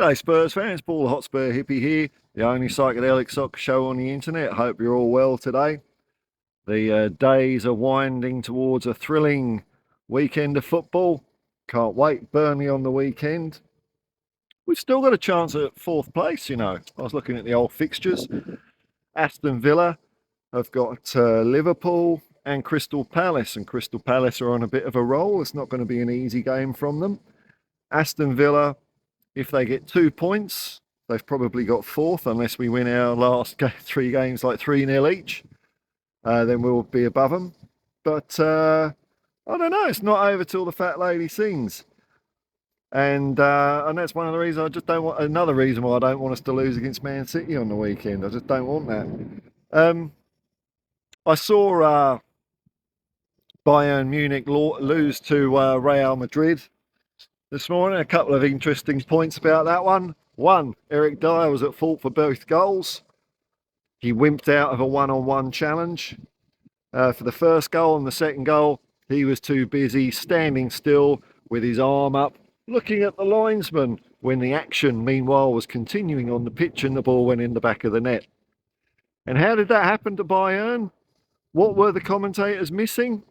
G'day Spurs fans, Paul the Hotspur Hippie here, the only psychedelic soccer show on the internet. Hope you're all well today. The days are winding towards a thrilling weekend of football. Can't wait, Burnley on the weekend. We've still got a chance at fourth place, you know. I was looking at the old fixtures. Aston Villa have got Liverpool and Crystal Palace, and Crystal Palace are on a bit of a roll. It's not going to be an easy game from them. Aston Villa, if they get 2 points, they've probably got fourth, unless we win our last three games like 3-0 each. Then we'll be above them. But I don't know. It's not over till the fat lady sings. And that's one of the reasons I just don't want. Another reason why I don't want us to lose against Man City on the weekend. I just don't want that. I saw Bayern Munich lose to Real Madrid this morning. A couple of interesting points about that one. One, Eric Dyer was at fault for both goals. He wimped out of a one-on-one challenge for the first goal, and the second goal, he was too busy standing still with his arm up, looking at the linesman, when the action, meanwhile, was continuing on the pitch and the ball went in the back of the net. And how did that happen to Bayern? What were the commentators missing?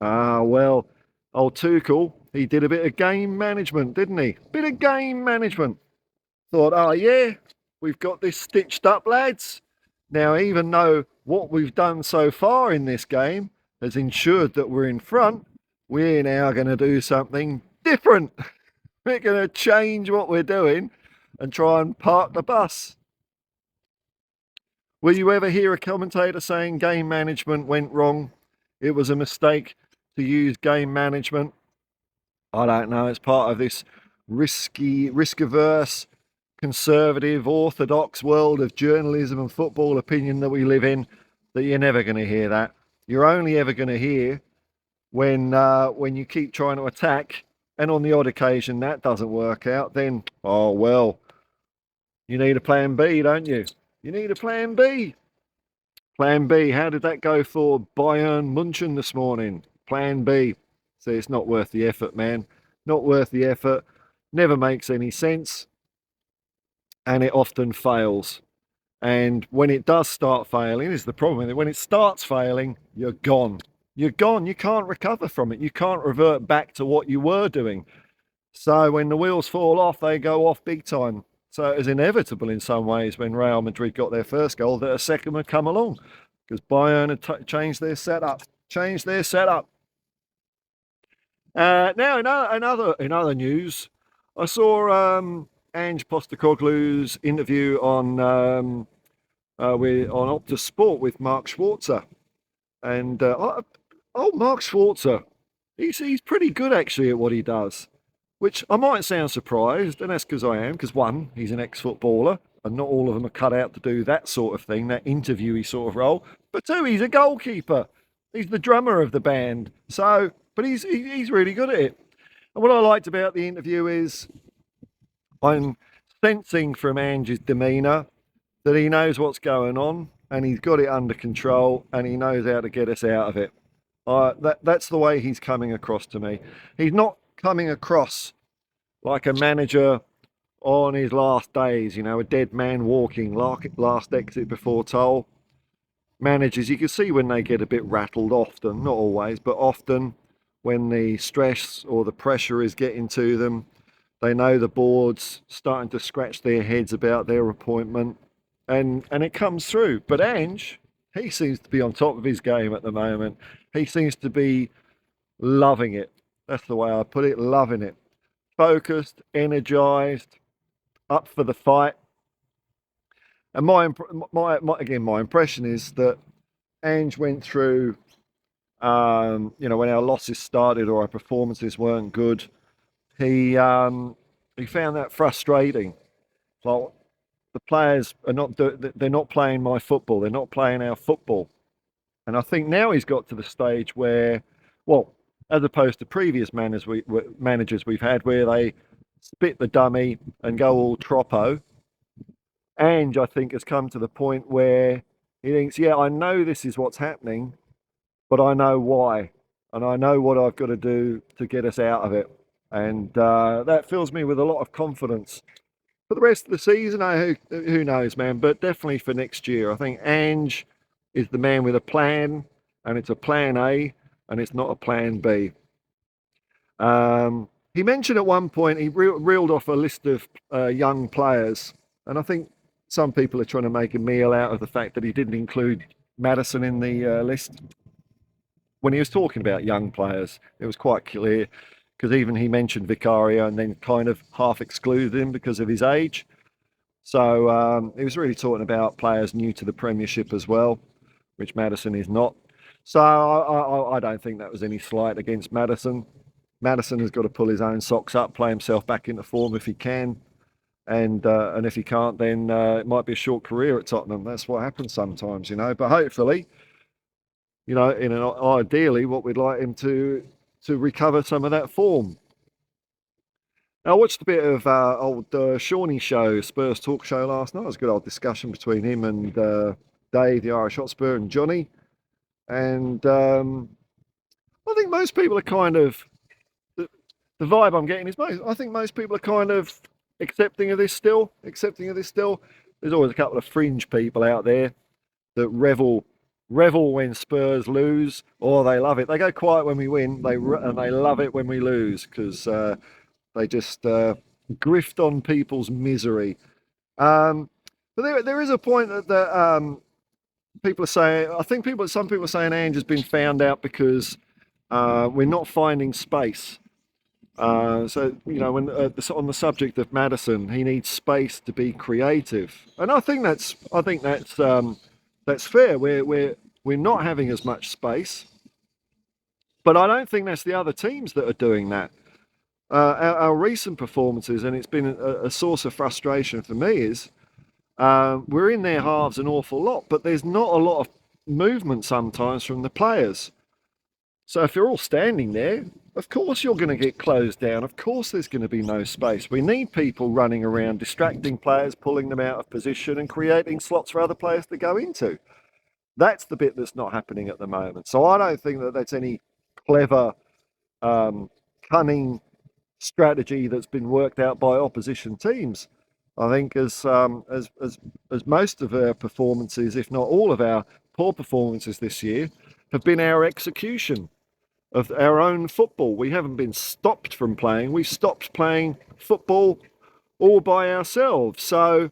Well, old Tuchel, he did a bit of game management, didn't he? Bit of game management. Thought, oh yeah, we've got this stitched up, lads. Now, even though what we've done so far in this game has ensured that we're in front, we're now going to do something different. We're going to change what we're doing and try and park the bus. Will you ever hear a commentator saying game management went wrong? It was a mistake to use game management. I don't know. It's part of this risk-averse, conservative, orthodox world of journalism and football opinion that we live in, that you're never going to hear that. You're only ever going to hear when you keep trying to attack, and on the odd occasion that doesn't work out, then, oh well, you need a plan B, don't you? You need a plan B. Plan B, how did that go for Bayern München this morning? Plan B. See, it's not worth the effort, man. Not worth the effort. Never makes any sense. And it often fails. And when it does start failing, is the problem. When it starts failing, you're gone. You're gone. You can't recover from it. You can't revert back to what you were doing. So when the wheels fall off, they go off big time. So it was inevitable in some ways when Real Madrid got their first goal that a second would come along, because Bayern had changed their setup. Now, in other news, I saw Ange Postecoglou's interview on Optus Sport with Mark Schwarzer, and Mark Schwarzer, he's pretty good actually at what he does, which I might sound surprised, and that's because I am. Because one, he's an ex-footballer, and not all of them are cut out to do that sort of thing, that interviewee sort of role. But two, he's a goalkeeper. He's the drummer of the band. So, but he's really good at it. And what I liked about the interview is I'm sensing from Ange's demeanour that he knows what's going on and he's got it under control and he knows how to get us out of it. That's the way he's coming across to me. He's not coming across like a manager on his last days, you know, a dead man walking, last exit before toll. Managers, you can see when they get a bit rattled often, not always, but often, when the stress or the pressure is getting to them. They know the board's starting to scratch their heads about their appointment, and it comes through. But Ange, he seems to be on top of his game at the moment. He seems to be loving it. That's the way I put it, loving it. Focused, energized, up for the fight. And my impression is that Ange went through, when our losses started or our performances weren't good, he found that frustrating. Like, the players are they're not playing my football. They're not playing our football. And I think now he's got to the stage where, well, as opposed to previous managers we've had, where they spit the dummy and go all troppo, Ange, I think, has come to the point where he thinks, yeah, I know this is what's happening, but I know why, and I know what I've got to do to get us out of it. And that fills me with a lot of confidence For the rest of the season, who knows, man? But definitely for next year, I think Ange is the man with a plan, and it's a plan A, and it's not a plan B. He mentioned at one point he reeled off a list of young players, and I think some people are trying to make a meal out of the fact that he didn't include Maddison in the list. When he was talking about young players, it was quite clear because even he mentioned Vicario and then kind of half excluded him because of his age. So he was really talking about players new to the Premiership as well, which Maddison is not. So I don't think that was any slight against Maddison. Maddison has got to pull his own socks up, play himself back into form if he can, and if he can't, then it might be a short career at Tottenham. That's what happens sometimes, you know. But hopefully, you know, ideally, what we'd like him to recover some of that form. I watched a bit of old Shawnee show, Spurs talk show last night. It was a good old discussion between him and Dave, the Irish Hotspur, and Johnny. And I think most people are kind of the vibe I'm getting is I think most people are kind of accepting of this still. There's always a couple of fringe people out there that revel when Spurs lose, or they love it. They go quiet when we win, and they love it when we lose because they just grift on people's misery. But there is a point that people are saying. I think some people are saying Ange has been found out because we're not finding space. So you know, when on the subject of Maddison, he needs space to be creative, and I think that's fair. We're not having as much space, but I don't think that's the other teams that are doing that. Our recent performances, and it's been a source of frustration for me, is we're in their halves an awful lot, but there's not a lot of movement sometimes from the players. So if you're all standing there, of course you're going to get closed down. Of course there's going to be no space. We need people running around, distracting players, pulling them out of position and creating slots for other players to go into. That's the bit that's not happening at the moment. So I don't think that that's any clever, cunning strategy that's been worked out by opposition teams. I think as most of our performances, if not all of our poor performances this year, have been our execution of our own football. We haven't been stopped from playing. We've stopped playing football all by ourselves. So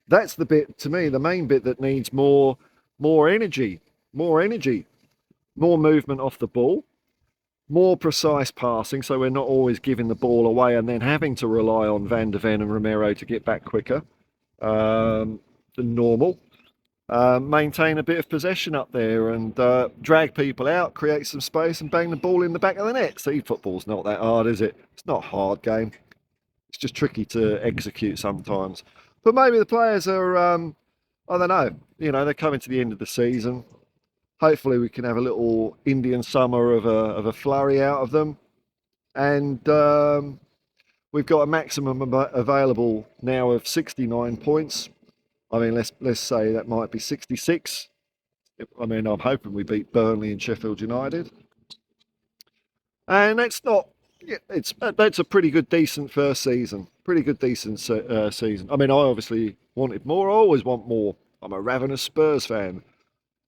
that's the bit, to me, the main bit that needs more energy, more movement off the ball, more precise passing, so we're not always giving the ball away and then having to rely on Van de Ven and Romero to get back quicker than normal. Maintain a bit of possession up there and drag people out, create some space and bang the ball in the back of the net. See, football's not that hard, is it? It's not a hard game. It's just tricky to execute sometimes. But maybe the players are, I don't know, you know, they're coming to the end of the season. Hopefully we can have a little Indian summer of a flurry out of them. And we've got a maximum available now of 69 points. I mean, let's say that might be 66. I mean, I'm hoping we beat Burnley and Sheffield United. And that's not, that's a pretty good, decent first season. Pretty good, decent season. I mean, I obviously wanted more. I always want more. I'm a ravenous Spurs fan.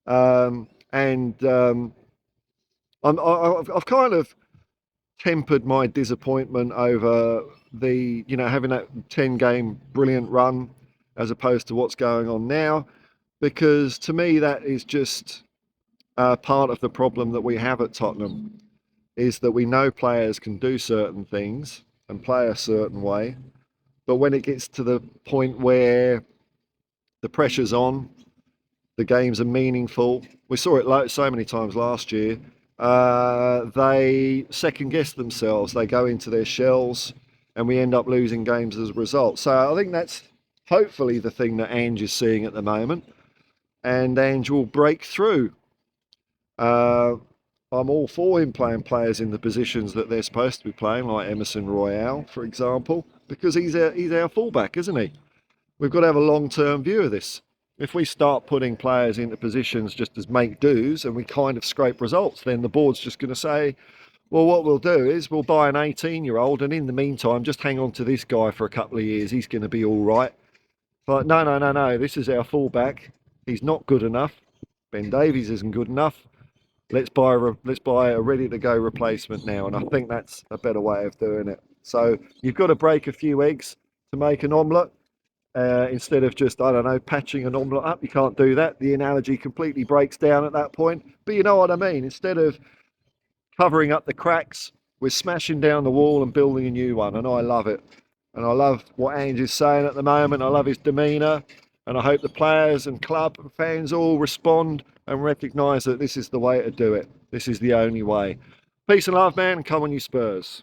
I've kind of tempered my disappointment over the, you know, having that 10-game brilliant run as opposed to what's going on now, because to me that is just part of the problem that we have at Tottenham, is that we know players can do certain things and play a certain way, but when it gets to the point where the pressure's on, the games are meaningful. We saw it so many times last year. They second guess themselves. They go into their shells, and we end up losing games as a result. So I think that's hopefully the thing that Ange is seeing at the moment, and Ange will break through. I'm all for him playing players in the positions that they're supposed to be playing, like Emerson Royale, for example, because he's our fullback, isn't he? We've got to have a long-term view of this. If we start putting players into positions just as make do's and we kind of scrape results, then the board's just going to say, Well, what we'll do is we'll buy an 18-year-old, and in the meantime, just hang on to this guy for a couple of years. He's going to be all right. But no, no, no, no. This is our fullback. He's not good enough. Ben Davies isn't good enough. Let's buy a ready-to-go replacement now, and I think that's a better way of doing it. So you've got to break a few eggs to make an omelette. Instead of just, I don't know, patching an omelette up. You can't do that. The analogy completely breaks down at that point. But you know what I mean. Instead of covering up the cracks, we're smashing down the wall and building a new one. And I love it. And I love what Ange is saying at the moment. I love his demeanour. And I hope the players and club and fans all respond and recognise that this is the way to do it. This is the only way. Peace and love, man. And come on, you Spurs.